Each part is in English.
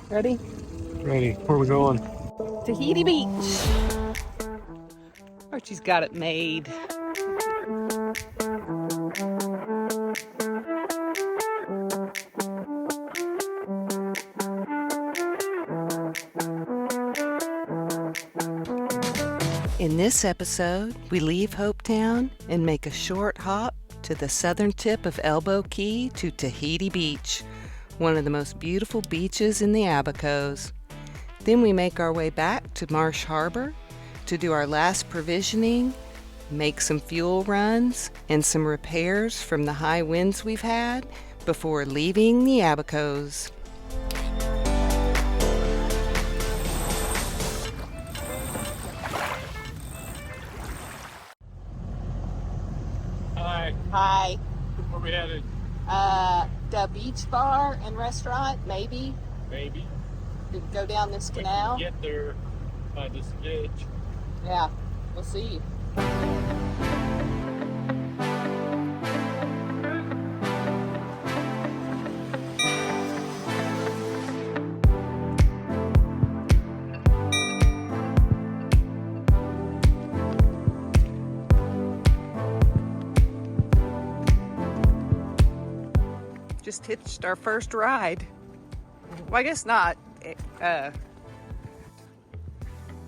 Ready? Ready. Where we going? Tahiti Beach. Archie's got it made. In this episode, we leave Hopetown and make a short hop to the southern tip of Elbow Cay to Tahiti Beach, one of the most beautiful beaches in the Abacos. Then we make our way back to Marsh Harbour to do our last provisioning, make some fuel runs, and some repairs from the high winds we've had before leaving the Abacos. Hi. Hi. Where we headed? The beach bar and restaurant, maybe. Maybe. We can go down this We canal. can get there by this ditch. Yeah, we'll see. Just hitched our first ride. Well, I guess not.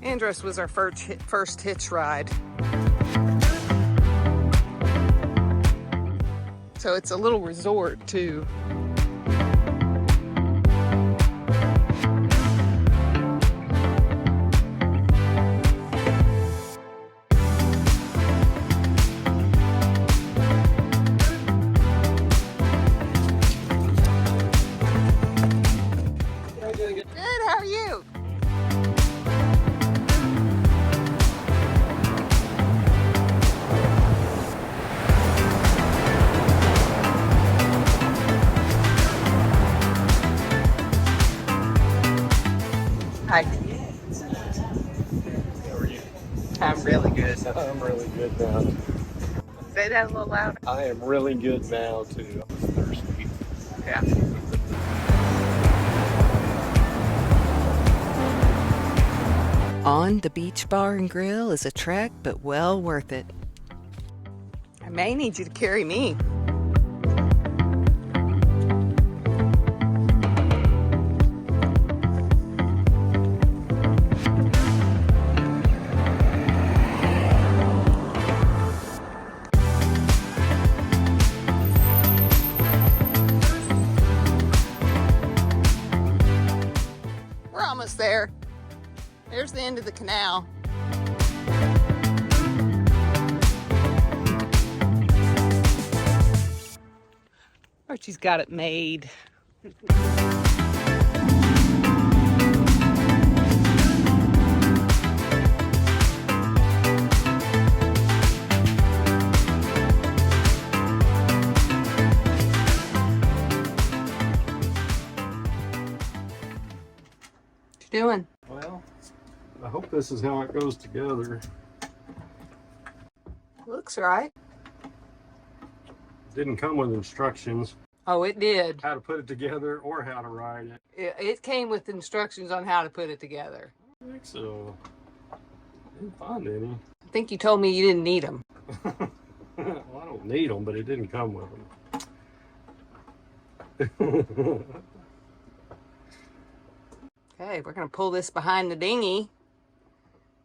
Andros was our first hitch ride. So it's a little resort too. Good, how are you? Hi. How are you? I'm really good. I'm really good now. Say that a little louder. I am really good now too. I'm thirsty. Yeah. On the beach bar and grill is a trek, but well worth it. I may need you to carry me. We're almost there. There's the end of the canal. Archie's got it made. What you doing? Well, I hope this is how it goes together. Looks right. Didn't come with instructions Oh, it did. how to put it together or how to ride it. It came with instructions on how to put it together. I think so. Didn't find any. I think you told me you didn't need them. Well, I don't need them, but it didn't come with them. Okay, we're gonna pull this behind the dinghy.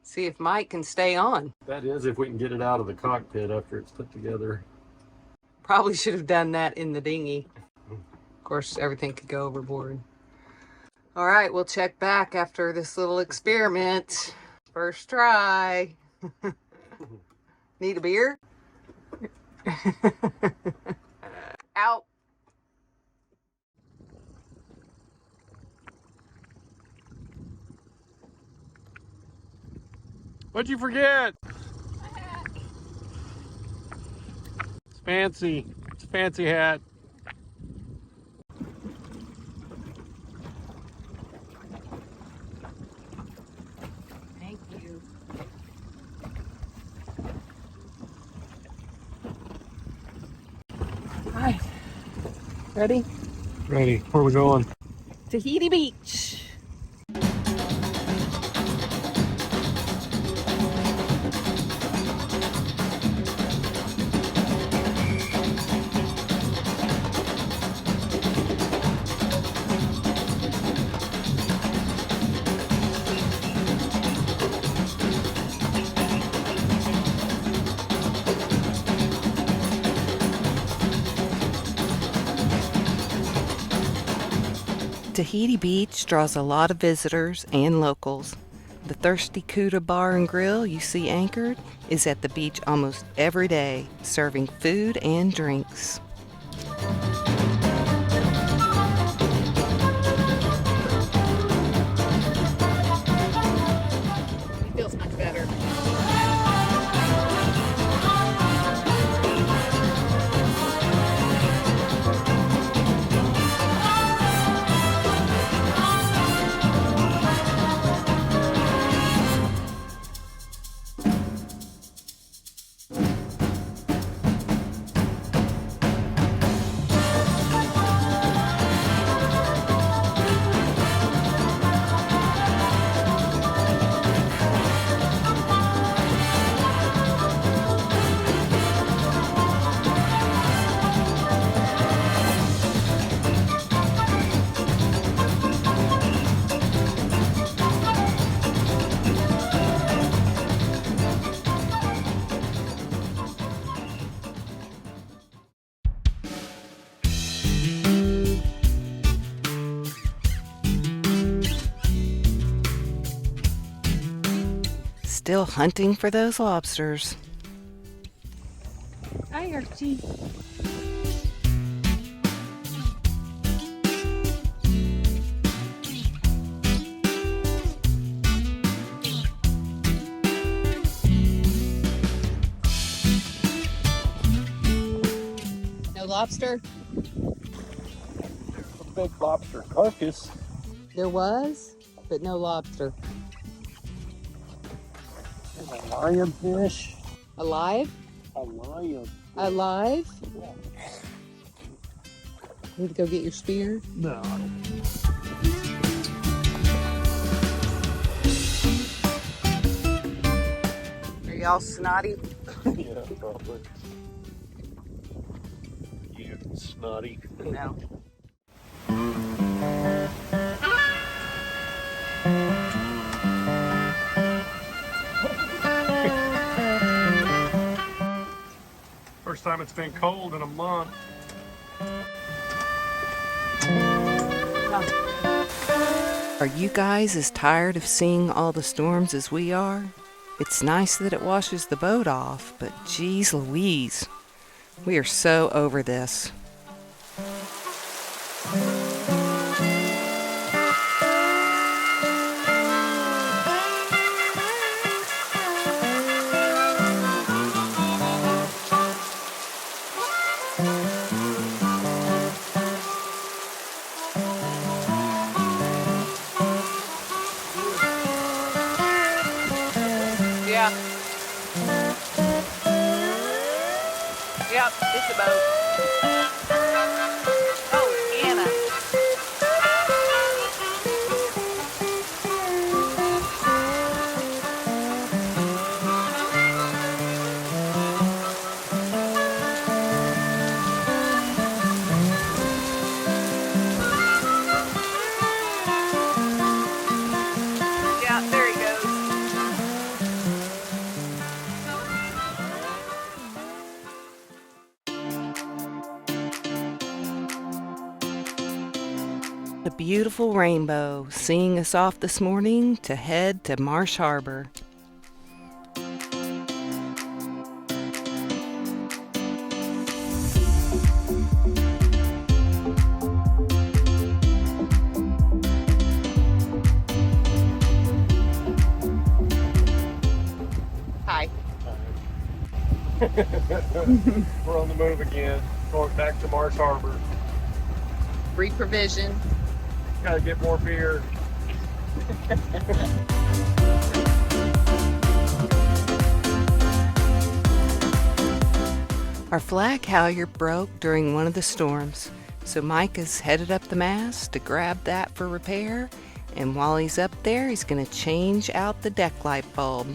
See if Mike can stay on. That is if we can get it out of the cockpit after it's put together. Probably should have done that in the dinghy. Of course, everything could go overboard. All right, we'll check back after this little experiment. First try. Need a beer? Out. What'd you forget? It's fancy. It's a fancy hat. Thank you. Hi. Ready? Ready. Where we going? Tahiti Beach. Tahiti Beach draws a lot of visitors and locals. The Thirsty Cuda Bar and Grill you see anchored is at the beach almost every day, serving food and drinks. It feels much better. Still hunting for those lobsters. Hi, Archie. No lobster? A big lobster carcass. There was, but no lobster. There's a lionfish. Alive? A lion. Alive? Need to go get your spear? No, I don't. Are y'all snotty? Yeah, probably. You snotty. No. First time it's been cold in a month. Are you guys as tired of seeing all the storms as we are? It's nice that it washes the boat off, but geez Louise, we are so over this. Yeah. Yep, it's a boat. Oh, Anna. Yeah, there he goes. A beautiful rainbow seeing us off this morning to head to Marsh Harbour. Hi. We're on the move again. Going back to Marsh Harbour. Reprovision. Gotta get more beer. Our flag halyard broke during one of the storms, so Mike is headed up the mast to grab that for repair, and while he's up there, he's going to change out the deck light bulb.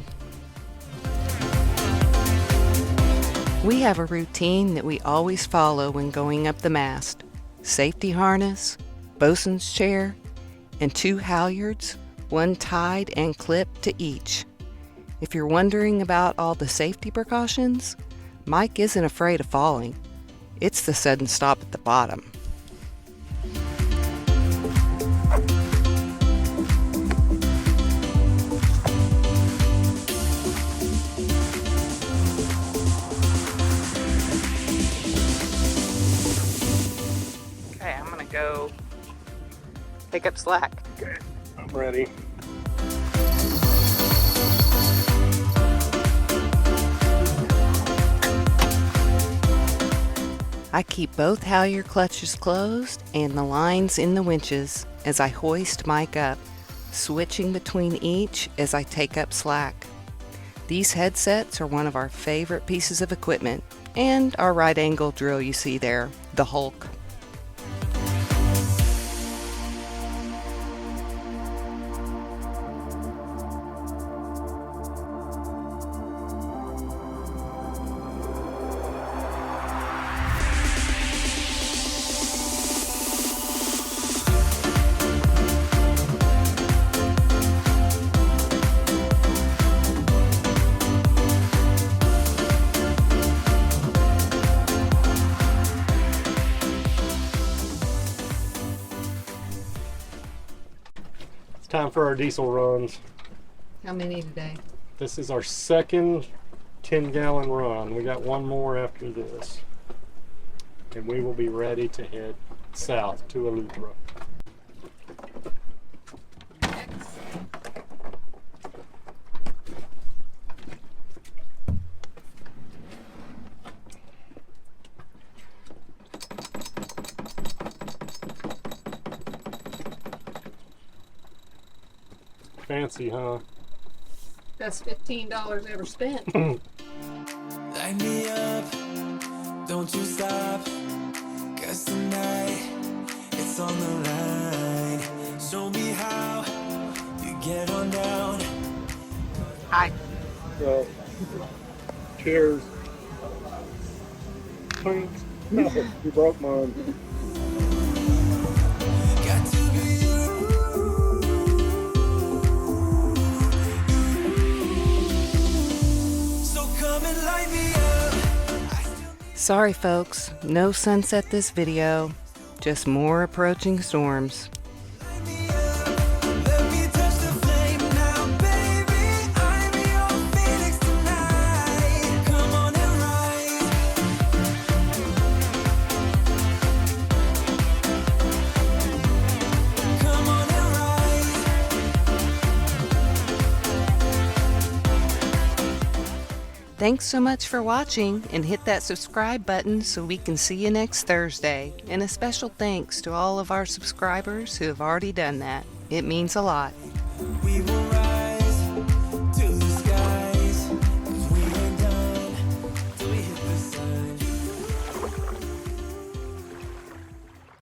We have a routine that we always follow when going up the mast. Safety harness, bosun's chair, and 2 halyards, one tied and clipped to each. If you're wondering about all the safety precautions, Mike isn't afraid of falling. It's the sudden stop at the bottom. take up slack. Okay, I'm ready. I keep both halyard clutches closed and the lines in the winches as I hoist Mike up, switching between each as I take up slack. These headsets are one of our favorite pieces of equipment, and our right angle drill you see there, the Hulk. Time for our diesel runs. How many today? This is our second 10-gallon run. We got one more after this. And we will be ready to head south to Elbow. Fancy, huh? That's $15 ever spent. Light me up, don't you stop, 'cause tonight it's on the line. Show me how you get on down. Hi. So, cheers. Thanks. No, you broke mine. Got to be you. So come and light me up. Sorry folks, no sunset this video, just more approaching storms. Light me up. Let me touch the flame now, baby. I'm your phoenix tonight. Come on and rise. Come on and rise. Thanks so much for watching, and hit that subscribe button so we can see you next Thursday. And a special thanks to all of our subscribers who have already done that. It means a lot. We